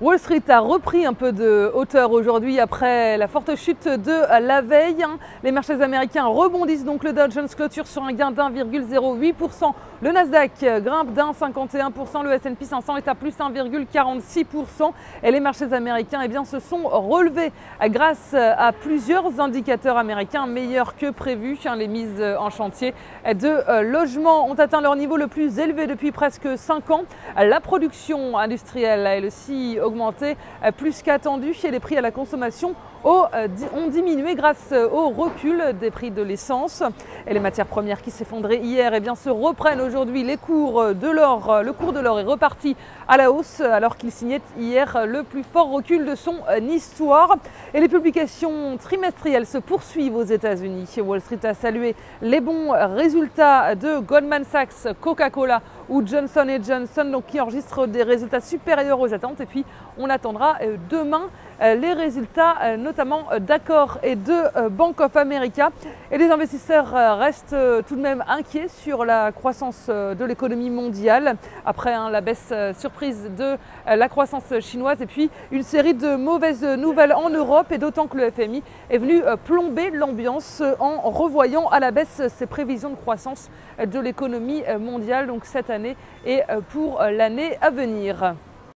Wall Street a repris un peu de hauteur aujourd'hui après la forte chute de la veille. Les marchés américains rebondissent, donc le Dow Jones clôture sur un gain d'1,08%. Le Nasdaq grimpe d'1,51%, le S&P 500 est à plus 1,46%. Et les marchés américains se sont relevés grâce à plusieurs indicateurs américains meilleurs que prévu. Les mises en chantier de logements ont atteint leur niveau le plus élevé depuis presque 5 ans. La production industrielle a elle aussi augmenté plus qu'attendu et les prix à la consommation ont diminué grâce au recul des prix de l'essence. Et les matières premières qui s'effondraient hier se reprennent aujourd'hui. Le cours de l'or est reparti à la hausse alors qu'il signait hier le plus fort recul de son histoire. Et les publications trimestrielles se poursuivent aux États-Unis. Wall Street a salué les bons résultats de Goldman Sachs, Coca-Cola ou Johnson & Johnson, donc qui enregistrent des résultats supérieurs aux attentes. Et puis on attendra demain les résultats notamment d'Accor et de Bank of America. Et les investisseurs restent tout de même inquiets sur la croissance de l'économie mondiale après la baisse surprise de la croissance chinoise et puis une série de mauvaises nouvelles en Europe, et d'autant que le FMI est venu plomber l'ambiance en revoyant à la baisse ses prévisions de croissance de l'économie mondiale donc cette année et pour l'année à venir.